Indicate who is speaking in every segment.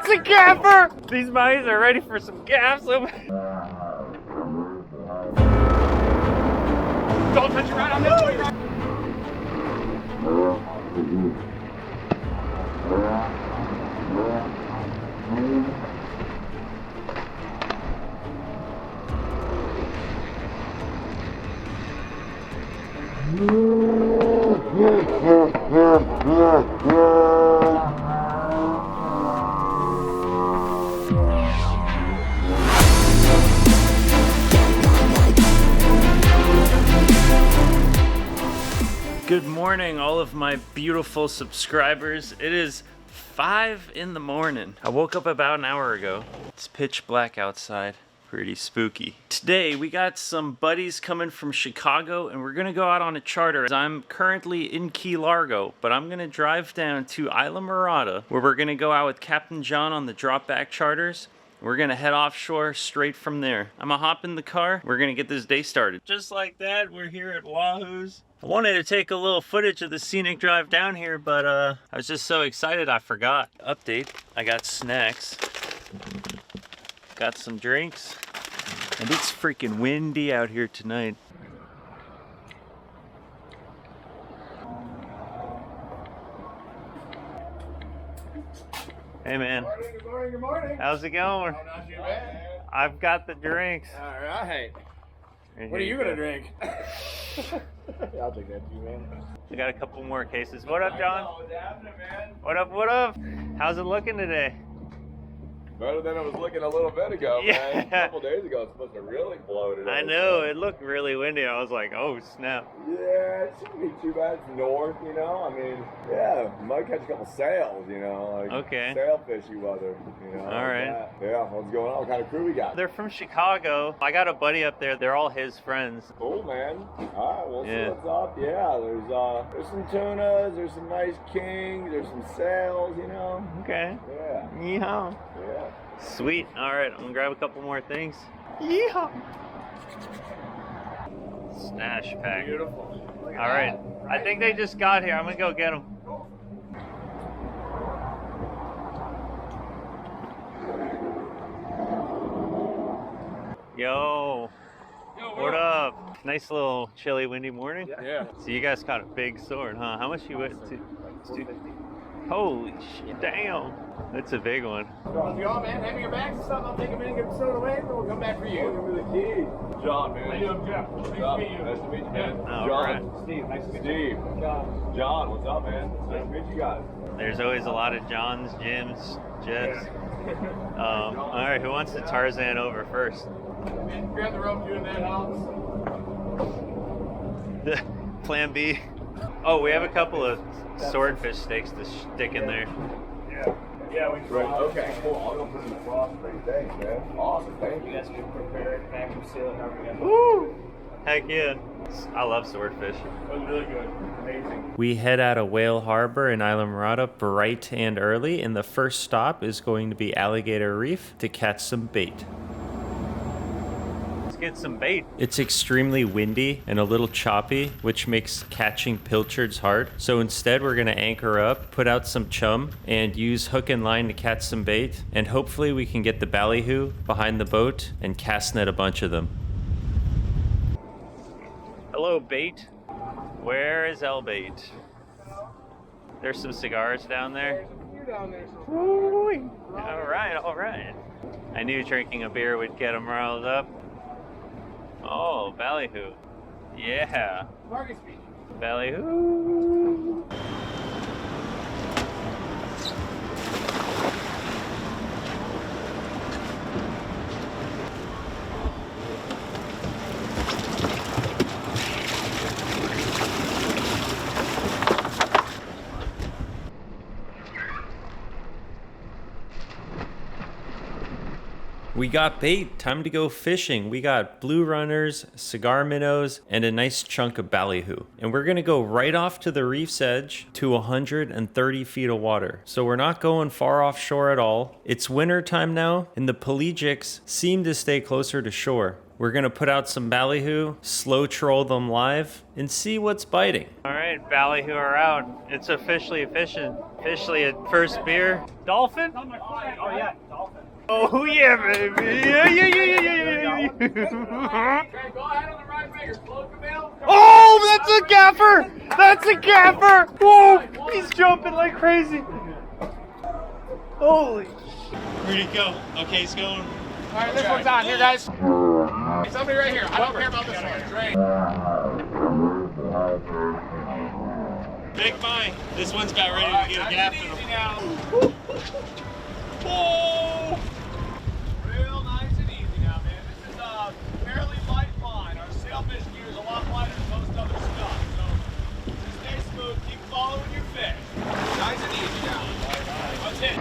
Speaker 1: That's a gaffer! These mahis are ready for some gaffs. Don't touch your rod on this way, right? Good morning, all of my beautiful subscribers. It is 5 in the morning. I woke up about an hour ago. It's pitch black outside. Pretty spooky. Today we got some buddies coming from Chicago and we're gonna go out on a charter. I'm currently in Key Largo, but I'm gonna drive down to Islamorada where we're gonna go out with Captain John on the drop back charters. We're gonna head offshore straight from there. I'm gonna hop in the car. We're gonna get this day started. Just like that, we're here at Wahoo's. I wanted to take a little footage of the scenic drive down here, but I was just so excited I forgot. Update, I got snacks. Got some drinks. And it's freaking windy out here tonight. Hey man.
Speaker 2: Good morning, good morning.
Speaker 1: How's it going?
Speaker 2: Oh, not too bad.
Speaker 1: I've got the drinks.
Speaker 2: All right. What are you gonna drink? I'll take that too, man.
Speaker 1: I got a couple more cases. What up, John?
Speaker 2: What's happening, man?
Speaker 1: What up, what up? How's it looking today?
Speaker 2: Better than it was looking a little bit ago,
Speaker 1: Yeah.
Speaker 2: man. A couple days ago, it's supposed to really blow today.
Speaker 1: I know, it looked really windy. I was like, oh snap.
Speaker 2: Yeah, it shouldn't be too bad. It's north, you know. I mean, yeah, might catch a couple sails, you know, like
Speaker 1: Okay.
Speaker 2: sailfishy weather, you know.
Speaker 1: All right.
Speaker 2: Like yeah, what's going on? What kind of crew we got?
Speaker 1: They're from Chicago. I got a buddy up there. They're all his friends.
Speaker 2: Cool, man. All right, we'll
Speaker 1: Yeah.
Speaker 2: see what's up. Yeah, there's some tunas, there's some nice kings, there's some sails, you know.
Speaker 1: Okay.
Speaker 2: Yeah,
Speaker 1: Yeehaw.
Speaker 2: yeah.
Speaker 1: Sweet. All right, I'm gonna grab a couple more things. Yeehaw. Stash pack.
Speaker 2: Beautiful. Look at
Speaker 1: All right. I think they just got here. I'm gonna go get them. Yo. What up? Nice little chilly, windy morning.
Speaker 2: Yeah.
Speaker 1: So you guys caught a big sword, huh? How much you went to? Holy shit! Damn. That's a big one.
Speaker 3: If you all, man, having your bags and stuff, I'll take them in and get them stowed away, and then we'll come back for you.
Speaker 2: Welcome to the key. John, man.
Speaker 3: How you doing, Jeff? Nice to meet you.
Speaker 2: Nice to meet you, man.
Speaker 1: All
Speaker 2: John.
Speaker 1: right.
Speaker 3: Steve, nice to meet
Speaker 2: Steve.
Speaker 3: you. John.
Speaker 2: John, what's up, man? Nice to meet you guys.
Speaker 1: There's always a lot of Johns, Jims, Jets. All right, who wants to Tarzan over first?
Speaker 3: Man, grab the rope, doing that helps.
Speaker 1: The Plan B. Oh, we have a couple of swordfish steaks to stick in there.
Speaker 3: Yeah, we
Speaker 2: Right. Okay, cool. I'll go put in the frost for you. Thanks, man. Awesome. Thank
Speaker 3: You
Speaker 2: you.
Speaker 3: guys can prepare it, pack them, seal it, however you guys want.
Speaker 1: Woo! Heck yeah. I love swordfish.
Speaker 3: It was really good. Amazing.
Speaker 1: We head out of Whale Harbor in Islamorada bright and early, and the first stop is going to be Alligator Reef to catch some bait. Let's get some bait. It's extremely windy and a little choppy, which makes catching pilchards hard. So instead, we're going to anchor up, put out some chum, and use hook and line to catch some bait. And hopefully we can get the ballyhoo behind the boat and cast net a bunch of them. Hello, bait. Where is El Bait? There's some cigars down there.
Speaker 3: You're down there, so.
Speaker 1: Woo-wee. All right, all right. I knew drinking a beer would get them riled up. Oh, ballyhoo. Yeah,
Speaker 3: Market speech.
Speaker 1: ballyhoo. We got bait, time to go fishing. We got blue runners, cigar minnows, and a nice chunk of ballyhoo. And we're gonna go right off to the reef's edge to 130 feet of water. So we're not going far offshore at all. It's winter time now, and the pelagics seem to stay closer to shore. We're gonna put out some ballyhoo, slow troll them live, and see what's biting. All right, ballyhoo are out. It's officially fishing. Officially at first beer. Dolphin?
Speaker 3: Oh yeah, dolphin.
Speaker 1: Oh yeah, baby. Yeah.
Speaker 3: Okay, go ahead on the right finger. Float the bill.
Speaker 1: Oh, that's a gaffer! That's a gaffer! Whoa, he's jumping like crazy. Holy. Where'd he go? Okay, he's going.
Speaker 3: All right, this one's on. Here, guys. Somebody right here. I don't care about this one. Great.
Speaker 1: Big Mahi. This one's about ready to get a gaff in him.
Speaker 3: Now.
Speaker 1: Whoa!
Speaker 3: Real nice and easy now, man. This is a fairly light line. Our sailfish gear is a lot lighter than most other stuff. So just stay smooth, keep following your fish. Nice and easy now. Let's hit.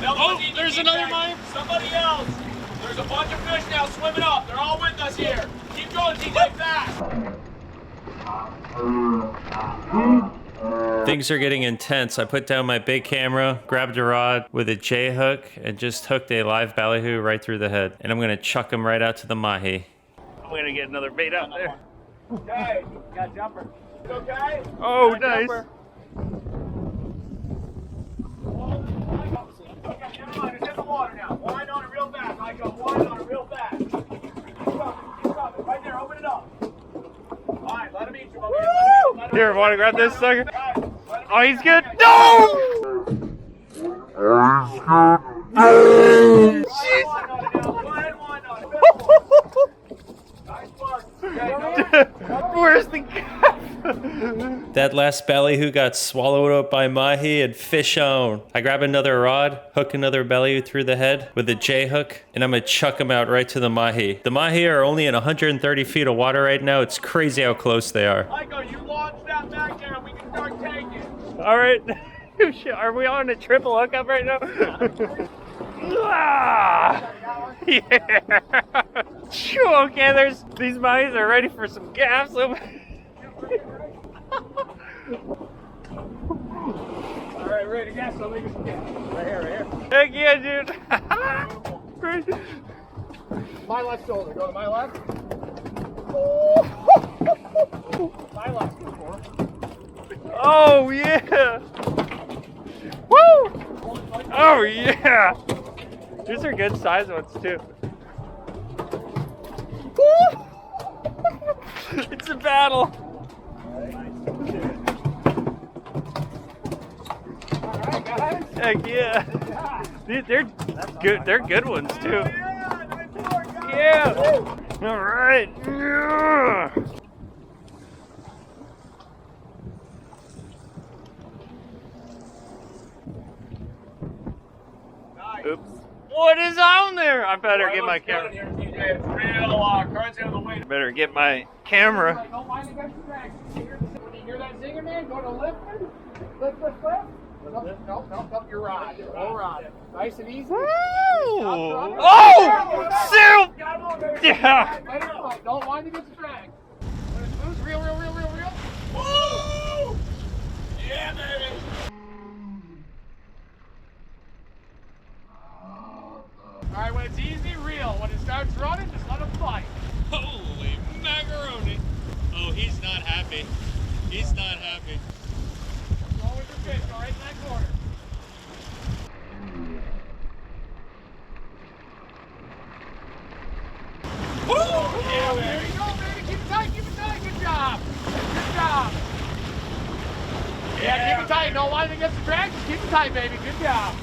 Speaker 1: Oh, there's another Mahi.
Speaker 3: Somebody else. There's a bunch of fish now swimming up. They're all with us here. Keep going, TJ, fast.
Speaker 1: Things are getting intense. I put down my big camera, grabbed a rod with a J hook, and just hooked a live ballyhoo right through the head. And I'm gonna chuck him right out to the Mahi. I'm gonna get another bait out there.
Speaker 3: Okay, got a jumper. Okay?
Speaker 1: Oh, nice.
Speaker 3: Okay, never mind. It's in the water now. Wind on it real fast. I go wind on it real fast. Keep coming. Right there, open it up. All right, let him eat you. Let him
Speaker 1: Here, wanna grab this sucker?
Speaker 3: Guys, let him
Speaker 1: Oh, he's good. No! Where's the gaff? That last ballyhoo got swallowed up by Mahi and fish on. I grab another rod, hook another ballyhoo through the head with a J hook, and I'm gonna chuck him out right to the Mahi. The Mahi are only in 130 feet of water right now. It's crazy how close they are.
Speaker 3: Michael, you launch that back there and we can start taking.
Speaker 1: All right. Are we on a triple hookup right now? Ah! Yeah. Okay, these Mahis are ready for some gaffs.
Speaker 3: All right, ready to gas. So make us gas. Right here.
Speaker 1: Heck yeah, dude. Great.
Speaker 3: My left shoulder. Go to my left. My left.
Speaker 1: Oh yeah. Woo! Oh yeah. These are good size ones too. It's a battle.
Speaker 3: Alright, guys.
Speaker 1: Heck yeah. They're good. They're good ones too.
Speaker 3: Yeah, nice work, guys.
Speaker 1: Yeah. All right. Yeah.
Speaker 3: Nice.
Speaker 1: Oops. What is on there? I better get my
Speaker 3: Looks good
Speaker 1: camera.
Speaker 3: in here, TJ. It's real current's out of the way.
Speaker 1: Better get my camera.
Speaker 3: Don't mind the guts drag. When you hear that zinger, man, go to lifting. Lift. Nope, up your rod. Whole rod. Nice and easy.
Speaker 1: Oh! Oh! Soup!
Speaker 3: Got him on, baby.
Speaker 1: Yeah.
Speaker 3: Let it go. Don't mind the guts drag. When it's loose, reel. Woo! Yeah, baby. All right, when it's easy, reel. When it starts running, just let him fight.
Speaker 1: Holy macaroni. Oh, he's not happy. He's not happy.
Speaker 3: Go with your fish. Go right in that corner.
Speaker 1: Woo!
Speaker 3: Yeah, there you go, baby. Keep it tight. Good job. Yeah, keep it tight. No line against the drag. Just keep it tight, baby. Good job.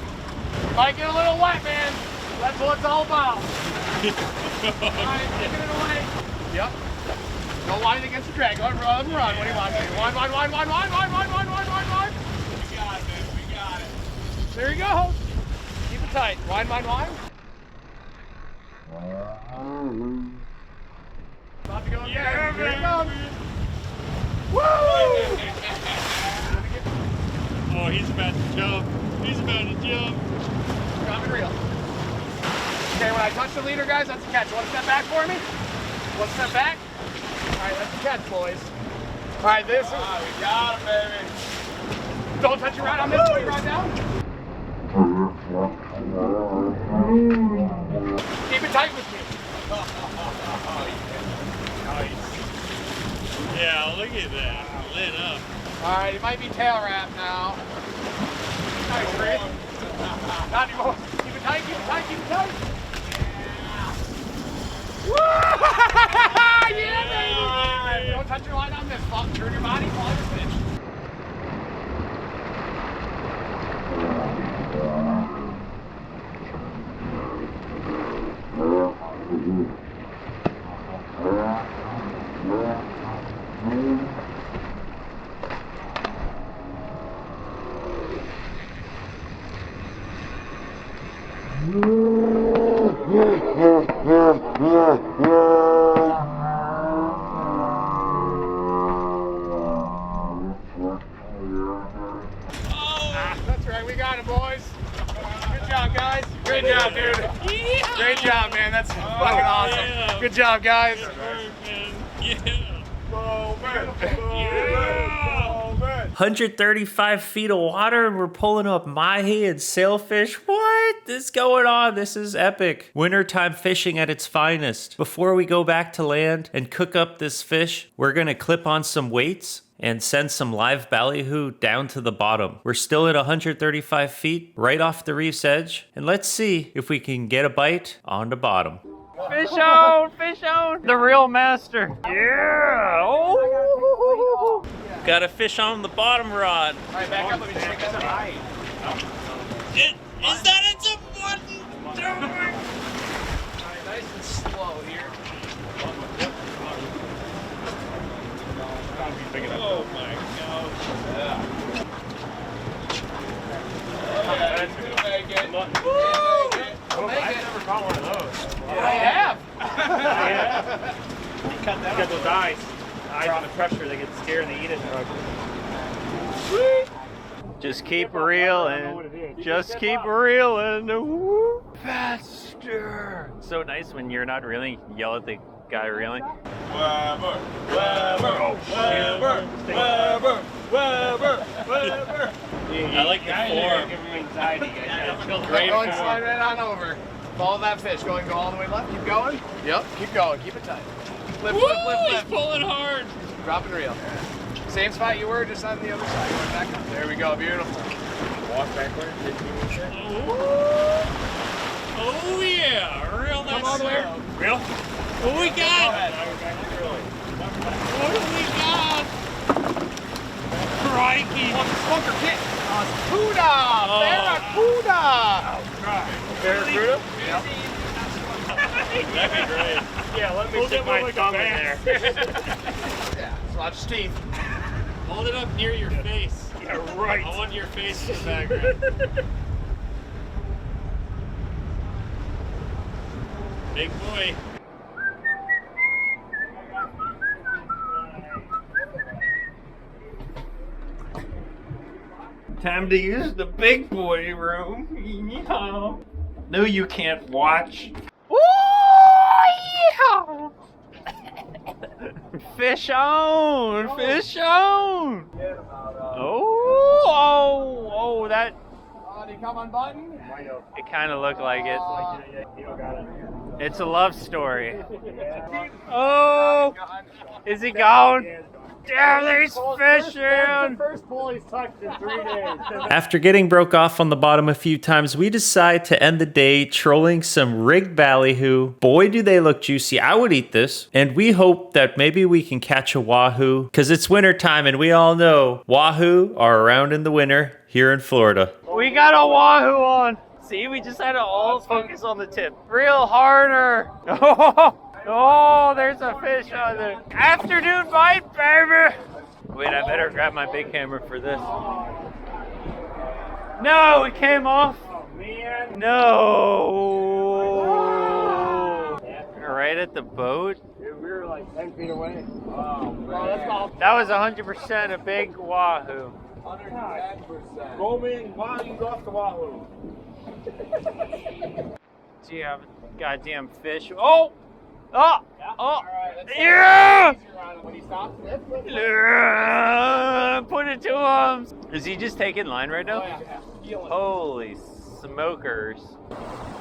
Speaker 3: Might get a little wet, man. That's what it's all about. Alright, taking it away. Yep. No line against the drag. Go ahead, run. What do you want, baby? Wind. We got it, baby. We got it. There you go. Keep it tight. Wind. About to go again.
Speaker 1: Yeah,
Speaker 3: Here it comes.
Speaker 1: Woo! Oh, he's about to jump. He's about to jump.
Speaker 3: Drop and reel. Okay, when I touch the leader, guys, that's a catch. One step back for me. One step back. All right, that's a catch, boys. All right, this is...
Speaker 2: We got him, baby.
Speaker 3: Don't touch your rod on this. Put your rod down. Keep it tight with me.
Speaker 1: Nice. Yeah, look at that. Lit up.
Speaker 3: All right, it might be tail wrap now. Nice, Chris. Not anymore. Keep it tight, keep it tight, keep it tight. Yeah! Yeah, baby! Don't touch your line on this. Turn your body, follow your fish. That's right, we got him, boys. Good job, guys. Great job, dude. Great job, man. That's fucking awesome.
Speaker 1: Yeah.
Speaker 3: Good job, guys.
Speaker 1: Yeah.
Speaker 4: 135 feet of water and we're pulling up mahi and sailfish. What is going on? This is epic. Wintertime fishing at its finest. Before we go back to land and cook up this fish, we're gonna clip on some weights and send some live ballyhoo down to the bottom. We're still at 135 feet, right off the reef's edge, and let's see if we can get a bite on the bottom.
Speaker 1: Fish on! Fish on! The real master. Yeah! Oh! Got a fish on the bottom rod.
Speaker 3: All right, back up. Let me just take that high.
Speaker 1: Is that it's a button?
Speaker 3: All right, nice and slow here.
Speaker 1: Oh my gosh.
Speaker 3: I've
Speaker 5: never caught one of those.
Speaker 3: I have.
Speaker 5: You got those eyes. Eyes on the pressure, they get scared and they eat it.
Speaker 1: Just keep reeling. Just keep reeling. Woo. Faster. So nice when you're not reeling. Yell at the guy reeling.
Speaker 2: Weber, Weber, Weber, Weber, Weber, Weber.
Speaker 1: I like the form.
Speaker 5: Give him anxiety.
Speaker 3: Great going, slide right on over. Follow that fish. Go all the way left. Keep going. Yep. Keep going. Keep it tight. Flip,
Speaker 1: Woo,
Speaker 3: flip, flip,
Speaker 1: he's
Speaker 3: flip.
Speaker 1: pulling hard.
Speaker 3: Drop and reel. Same spot you were, just on the other side. Going back up. There we go. Beautiful.
Speaker 2: Walk backward.
Speaker 1: Oh yeah, real nice.
Speaker 3: Come all the way.
Speaker 5: Real?
Speaker 1: What we got? What do we got? Crikey.
Speaker 3: Oh, the smoker kit. Barracuda. Barracuda.
Speaker 5: Barracuda?
Speaker 3: Yep.
Speaker 5: That'd be great. Yeah, let me stick my thumb in there.
Speaker 3: Yeah, it's watch Steve.
Speaker 1: Hold it up near your face.
Speaker 5: Yeah, right.
Speaker 1: I want your face in the background. Big boy. Time to use the big boy room. Yeah. No, you can't watch. Ooh, yeah. Fish on! Fish on! Oh, that.
Speaker 3: Did he come unbuttoned?
Speaker 1: It kind of looked like it. It's a love story. Oh, is he gone? Damn, there's fishing!
Speaker 5: First pull he's touched in 3 days.
Speaker 4: After getting broke off on the bottom a few times, we decide to end the day trolling some rigged ballyhoo. Boy, do they look juicy. I would eat this. And we hope that maybe we can catch a wahoo, because it's winter time and we all know wahoo are around in the winter here in Florida.
Speaker 1: We got a wahoo on. See, we just had to all focus on the tip. Reel harder. Oh, there's a fish on there. Afternoon bite, baby. Wait, I better grab my big hammer for this. No, it came off. No. Right at the boat.
Speaker 5: We were like 10 feet away.
Speaker 3: Oh, that's all.
Speaker 1: That was 100% a big wahoo.
Speaker 2: 110%.
Speaker 5: Roman, why you lost the wahoo?
Speaker 1: Do you have goddamn fish? Oh! Oh!
Speaker 3: Yeah.
Speaker 1: Oh!
Speaker 3: All right, let's
Speaker 1: Yeah!
Speaker 3: when he stops, lift.
Speaker 1: Put it to him! Is he just taking line right now?
Speaker 3: Oh, yeah. Feel it.
Speaker 1: Holy smokers.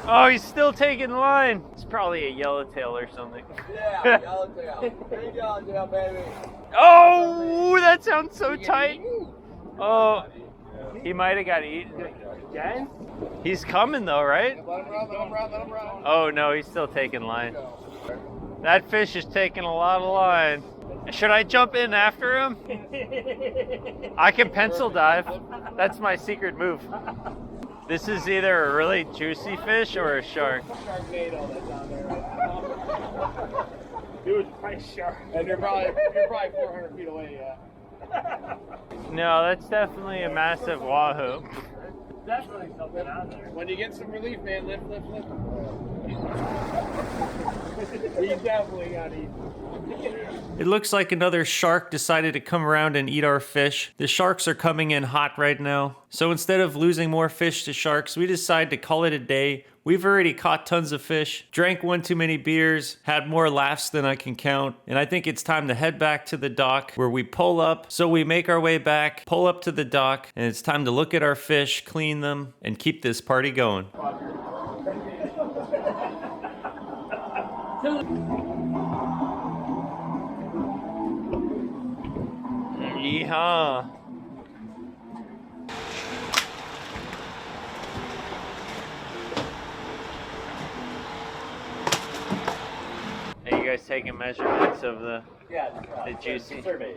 Speaker 1: Oh, he's still taking line. It's probably a yellowtail or something.
Speaker 2: Yeah, yellowtail. Big yellowtail, baby.
Speaker 1: Oh, that sounds so tight. Oh, he might have got eaten.
Speaker 3: Again?
Speaker 1: He's coming though, right?
Speaker 3: Let him run, let him run, let him run.
Speaker 1: Oh no, he's still taking line. That fish is taking a lot of line. Should I jump in after him? I can pencil dive. That's my secret move. This is either a really juicy fish or a shark.
Speaker 3: Sharknado that's on there right now.
Speaker 5: Dude, nice shark.
Speaker 3: And you're probably 400 feet away, yeah.
Speaker 1: No, that's definitely a massive wahoo.
Speaker 5: Definitely something on there.
Speaker 3: When you get some relief, man, lift. He definitely got eaten.
Speaker 4: It looks like another shark decided to come around and eat our fish. The sharks are coming in hot right now. So instead of losing more fish to sharks, we decided to call it a day. We've already caught tons of fish, drank one too many beers, had more laughs than I can count, and I think it's time to head back to the dock where we pull up. So we make our way back, pull up to the dock, and it's time to look at our fish, clean them, and keep this party going. Yeehaw. Are you guys taking measurements of the juicy surveys?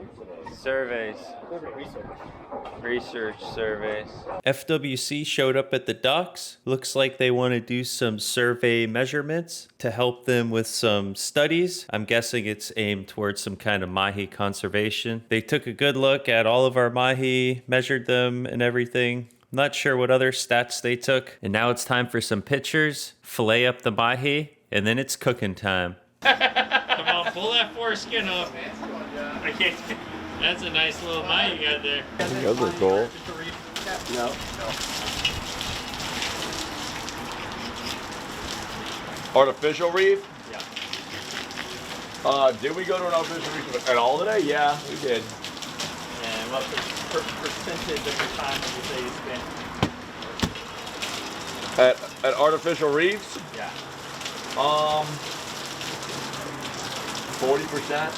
Speaker 4: Research surveys. FWC showed up at the docks. Looks like they want to do some survey measurements to help them with some studies. I'm guessing it's aimed towards some kind of mahi conservation. They took a good look at all of our mahi, measured them and everything. Not sure what other stats they took. And now it's time for some pictures, fillet up the mahi, and then it's cooking time.
Speaker 1: Come on, pull that foreskin up. I can't. That's a nice little bite you got there.
Speaker 2: Those are cool.
Speaker 3: No.
Speaker 2: Artificial reef?
Speaker 3: Yeah.
Speaker 2: Did we go to an artificial reef at all today? Yeah, we did.
Speaker 1: And what percentage of your time would you say you spent?
Speaker 2: At artificial reefs?
Speaker 1: Yeah.
Speaker 2: 40%.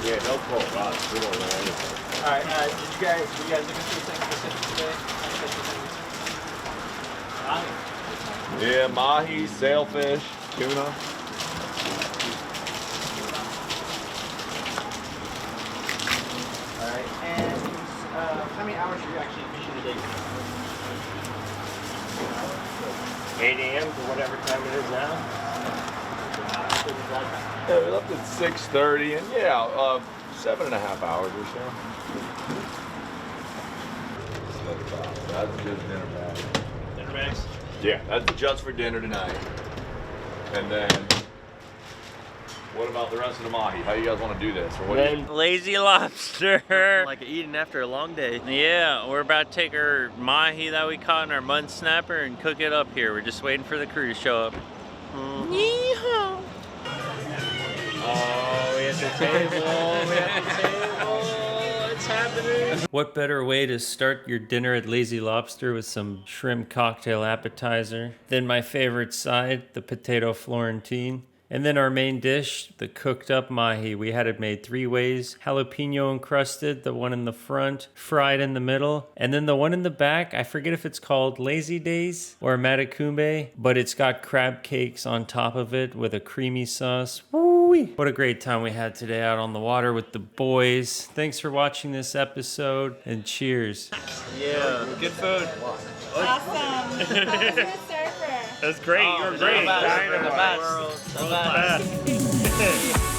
Speaker 2: Yeah, no cold. Wow, we don't know anything.
Speaker 3: Alright, did you guys looking for something today?
Speaker 2: Yeah, mahi, sailfish, tuna.
Speaker 3: Alright, and how many hours are you actually fishing a day?
Speaker 5: 8 a.m. to whatever time it is now.
Speaker 2: Yeah, we left at 6:30, and yeah, 7.5 hours or so. That's just dinner bag.
Speaker 5: Dinner bags.
Speaker 2: Yeah, that's just for dinner tonight. And then, what about the rest of the mahi? How you guys want to do this? Or what do you-
Speaker 1: Lazy lobster.
Speaker 6: Like eating after a long day.
Speaker 1: Yeah, we're about to take our mahi that we caught in our mud snapper and cook it up here. We're just waiting for the crew to show up. Yeehaw! Oh, we at the table. We at the table. It's happening.
Speaker 4: What better way to start your dinner at Lazy Lobster with some shrimp cocktail appetizer than my favorite side, the potato Florentine? And then our main dish, the cooked up mahi. We had it made 3 ways. Jalapeno encrusted, the one in the front, fried in the middle. And then the one in the back, I forget if it's called Lazy Days or Matacumbe, but it's got crab cakes on top of it with a creamy sauce. Woo-wee. What a great time we had today out on the water with the boys. Thanks for watching this episode and cheers.
Speaker 1: Yeah, good food.
Speaker 7: Awesome. How was your surfer?
Speaker 1: That's great. You're great.
Speaker 6: The best.
Speaker 1: Dynamite.
Speaker 6: The best.